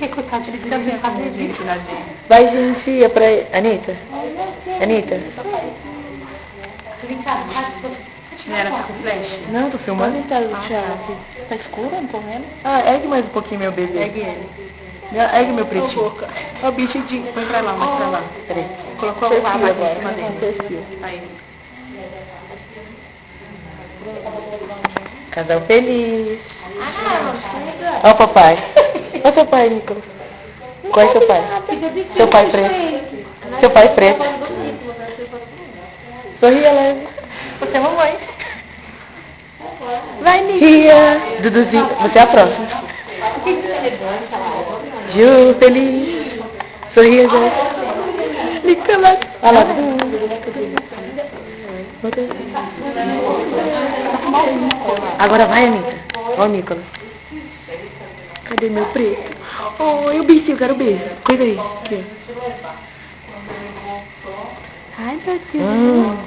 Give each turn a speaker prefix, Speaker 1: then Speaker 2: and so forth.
Speaker 1: que coitado, ele fica bem fazer vídeo na gente.
Speaker 2: Vai, gente, é pra Anitta. Anitta.
Speaker 1: Chinela tá com flash?
Speaker 2: Não, tô filmando.
Speaker 1: Tá aqui. Tá escuro, não tô vendo.
Speaker 2: Ah, ergue mais um pouquinho, meu bebê.
Speaker 1: Pegue ele.
Speaker 2: Ergue meu pretinho.
Speaker 1: Ó, o bicho de... Põe pra lá, mais pra lá.
Speaker 2: Peraí.
Speaker 1: Colocou o rabo aqui em cima dele. Aí.
Speaker 2: Casal feliz. Ó o papai. Ó o papai, Nicolas. Qual é seu pai? Seu pai preto. Seu pai preto. Sorria, leve.
Speaker 1: Você é mamãe.
Speaker 2: Vai, Ria. Duduzinho, você é a próxima. Ju, feliz. Sorria, gente. Nicolas. Olha lá. Agora vai, Anitta. Ó o Nicolas. Cadê meu preto? Oh, eu beijo, eu quero beijo. Cuida aí. Aqui. Ai, meu Deus.